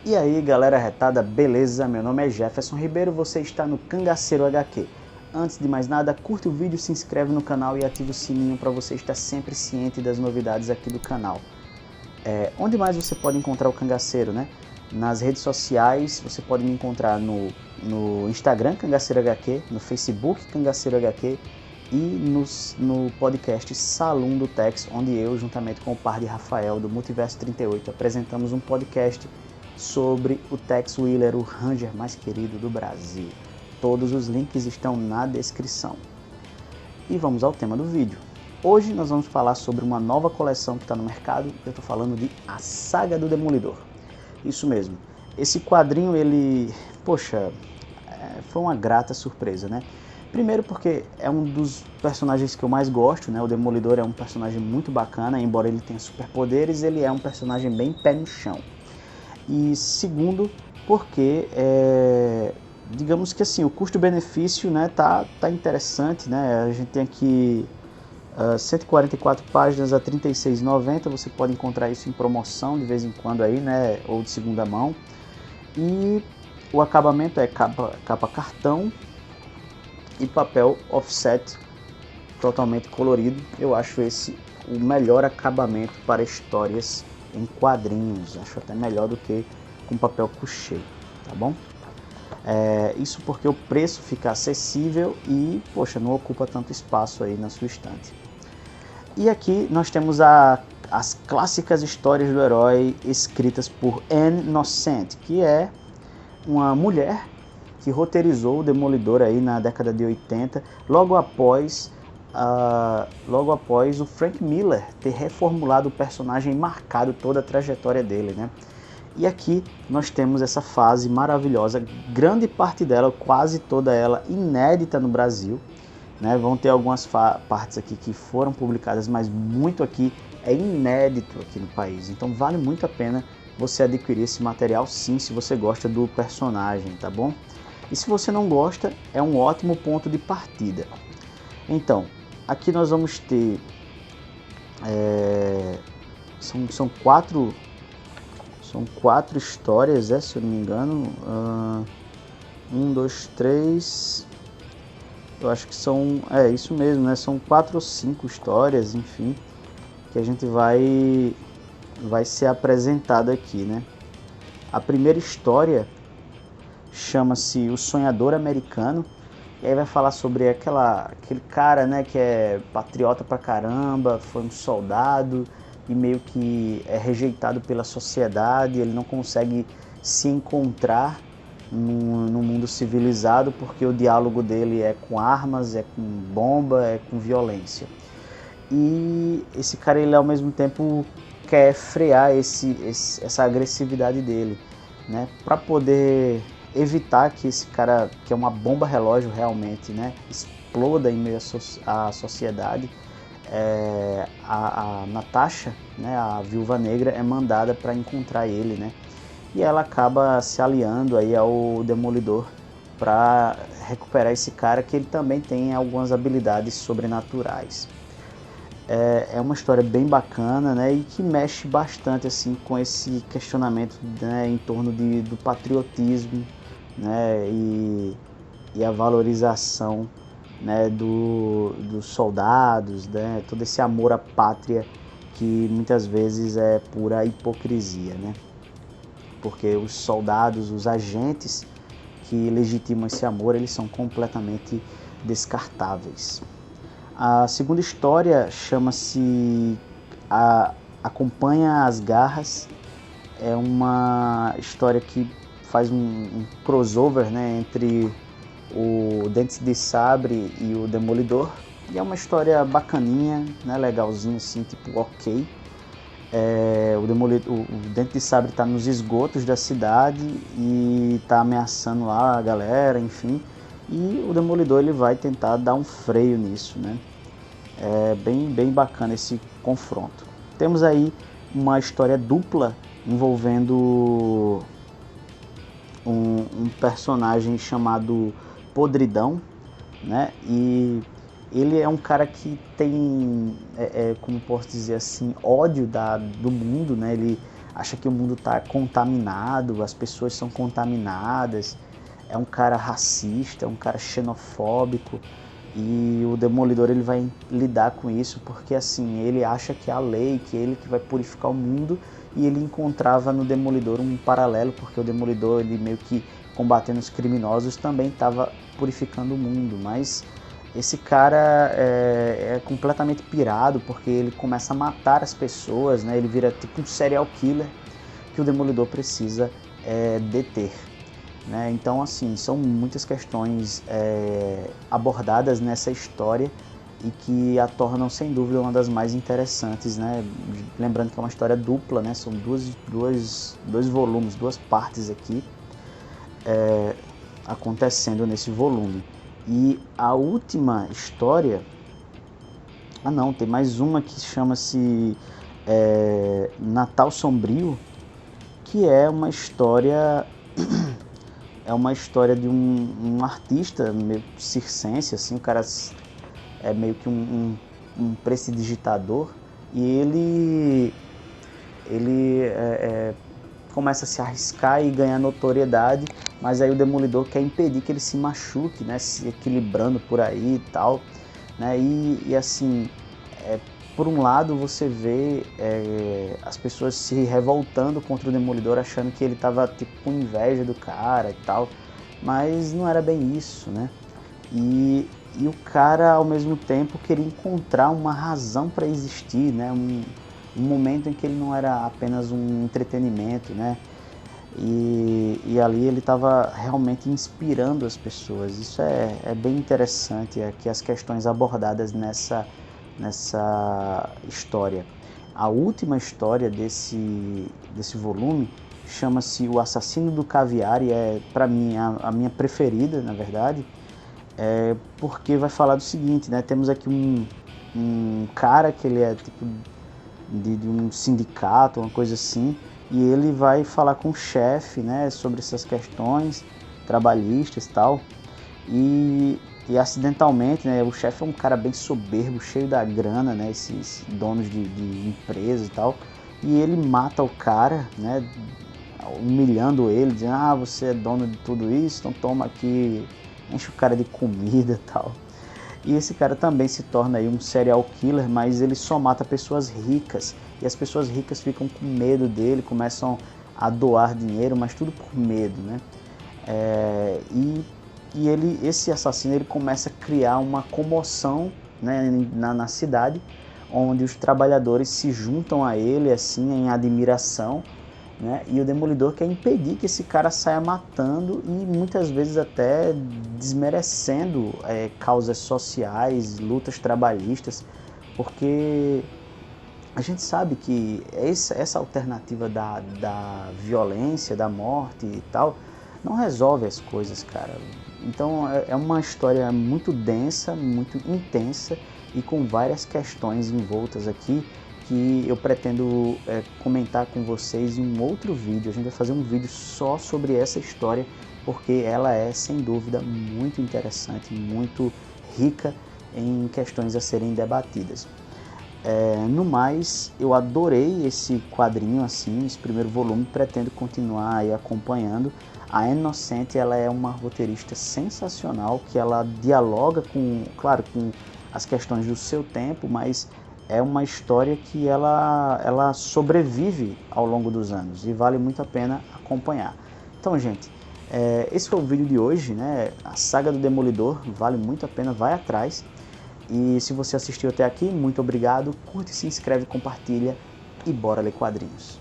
E aí galera retada, beleza? Meu nome é Jefferson Ribeiro, você está no Cangaceiro HQ. Antes de mais nada, curte o vídeo, se inscreve no canal e ativa o sininho para você estar sempre ciente das novidades aqui do canal. Onde mais você pode encontrar o Cangaceiro, né? Nas redes sociais, você pode me encontrar no Instagram Cangaceiro HQ, no Facebook Cangaceiro HQ e no podcast Salão do Tex, onde eu, juntamente com o par de Rafael do Multiverso 38, apresentamos um podcast sobre o Tex Willer, o Ranger mais querido do Brasil. Todos os links estão na descrição. E vamos ao tema do vídeo. Hoje nós vamos falar sobre uma nova coleção que está no mercado. Eu estou falando de A Saga do Demolidor. Isso mesmo. Esse quadrinho, foi uma grata surpresa, né? Primeiro porque é um dos personagens que eu mais gosto, né? O Demolidor é um personagem muito bacana, embora ele tenha superpoderes, ele é um personagem bem pé no chão. E segundo, porque digamos que assim, o custo-benefício, né, tá interessante, né? A gente tem aqui 144 páginas a R$ 36,90, você pode encontrar isso em promoção de vez em quando aí, né, ou de segunda mão. E o acabamento é capa cartão e papel offset totalmente colorido. Eu acho esse o melhor acabamento para histórias em quadrinhos, acho até melhor do que com papel couché, tá bom? Isso porque o preço fica acessível e, não ocupa tanto espaço aí na sua estante. E aqui nós temos as clássicas histórias do herói escritas por Anne Nocent, que é uma mulher que roteirizou o Demolidor aí na década de 80, logo após o Frank Miller ter reformulado o personagem e marcado toda a trajetória dele, né? E aqui nós temos essa fase maravilhosa, grande parte dela, quase toda ela, inédita no Brasil, né? Vão ter algumas partes aqui que foram publicadas, mas muito aqui é inédito aqui no país. Então vale muito a pena você adquirir esse material, sim, se você gosta do personagem, tá bom? E se você não gosta, é um ótimo ponto de partida. Então, aqui nós vamos ter são quatro histórias, se eu não me engano. 1, 2, 3. Eu acho que são. Isso mesmo, né? São 4 ou 5 histórias, enfim, que a gente vai ser apresentado aqui, né? A primeira história chama-se O Sonhador Americano. E aí vai falar sobre aquele cara, né, que é patriota pra caramba, foi um soldado e meio que é rejeitado pela sociedade, ele não consegue se encontrar no mundo civilizado porque o diálogo dele é com armas, é com bomba, é com violência. E esse cara, ele ao mesmo tempo quer frear essa agressividade dele, né, para poder evitar que esse cara, que é uma bomba relógio realmente, né, exploda em meio à sociedade. A Natasha, né, a Viúva Negra, é mandada para encontrar ele, né, e ela acaba se aliando aí ao Demolidor para recuperar esse cara, que ele também tem algumas habilidades sobrenaturais. É uma história bem bacana, né, e que mexe bastante assim com esse questionamento, né, em torno do patriotismo, né, e a valorização, né, dos soldados, né, todo esse amor à pátria que muitas vezes é pura hipocrisia, né, porque os soldados, os agentes que legitimam esse amor, eles são completamente descartáveis. A segunda história chama-se Acompanha as Garras. É uma história que faz um crossover, né, entre o Dentes de Sabre e o Demolidor. E é uma história bacaninha, né, legalzinho assim, tipo ok. O Dente de Sabre está nos esgotos da cidade e está ameaçando lá a galera, enfim. E o Demolidor, ele vai tentar dar um freio nisso, né? É bem bacana esse confronto. Temos aí uma história dupla envolvendo um personagem chamado Podridão, né? E ele é um cara que tem, como posso dizer assim, ódio do mundo, né? Ele acha que o mundo está contaminado, as pessoas são contaminadas, é um cara racista, é um cara xenofóbico, e o Demolidor ele vai lidar com isso porque assim, ele acha que é a lei, que é ele que vai purificar o mundo, e ele encontrava no Demolidor um paralelo, porque o Demolidor, ele meio que combatendo os criminosos, também estava purificando o mundo, mas esse cara é completamente pirado, porque ele começa a matar as pessoas, né? Ele vira tipo um serial killer que o Demolidor precisa deter. Né? Então, assim, são muitas questões abordadas nessa história e que a tornam, sem dúvida, uma das mais interessantes, né? Lembrando que é uma história dupla, né? São dois volumes, duas partes aqui acontecendo nesse volume. E a última história... Ah não, tem mais uma que chama-se Natal Sombrio, que é uma história... é uma história de um artista meio circense, assim, o cara é meio que um prestidigitador, e ele começa a se arriscar e ganhar notoriedade, mas aí o Demolidor quer impedir que ele se machuque, né, se equilibrando por aí e tal, né, e assim, por um lado você vê as pessoas se revoltando contra o Demolidor, achando que ele estava tipo, com inveja do cara e tal, mas não era bem isso, né? E o cara, ao mesmo tempo, queria encontrar uma razão para existir, né? Um momento em que ele não era apenas um entretenimento, né? E ali ele estava realmente inspirando as pessoas. Isso é bem interessante, que as questões abordadas nessa história. A última história desse volume chama-se O Assassino do Caviar, e é, para mim, a minha preferida, na verdade, porque vai falar do seguinte, né? Temos aqui um cara que ele é tipo de um sindicato, uma coisa assim, e ele vai falar com o chefe, né, sobre essas questões trabalhistas e tal, e acidentalmente, né, o chefe é um cara bem soberbo, cheio da grana, né, esses donos de empresas e tal, e ele mata o cara, né, humilhando ele, dizendo, você é dono de tudo isso, então toma aqui, enche o cara de comida e tal. E esse cara também se torna aí um serial killer, mas ele só mata pessoas ricas, e as pessoas ricas ficam com medo dele, começam a doar dinheiro, mas tudo por medo, né, e esse assassino ele começa a criar uma comoção, né, na cidade, onde os trabalhadores se juntam a ele assim em admiração, né, e o Demolidor quer impedir que esse cara saia matando e muitas vezes até desmerecendo causas sociais, lutas trabalhistas, porque a gente sabe que essa alternativa da violência, da morte e tal, não resolve as coisas, cara. Então é uma história muito densa, muito intensa e com várias questões envoltas aqui que eu pretendo comentar com vocês em um outro vídeo. A gente vai fazer um vídeo só sobre essa história, porque ela é, sem dúvida, muito interessante, muito rica em questões a serem debatidas. No mais, eu adorei esse quadrinho, assim, esse primeiro volume, pretendo continuar aí acompanhando. A Inocente, ela é uma roteirista sensacional, que ela dialoga com, claro, com as questões do seu tempo, mas é uma história que ela sobrevive ao longo dos anos e vale muito a pena acompanhar. Então, gente, esse foi o vídeo de hoje, né? A saga do Demolidor, vale muito a pena, vai atrás. E se você assistiu até aqui, muito obrigado, curte, se inscreve, compartilha e bora ler quadrinhos.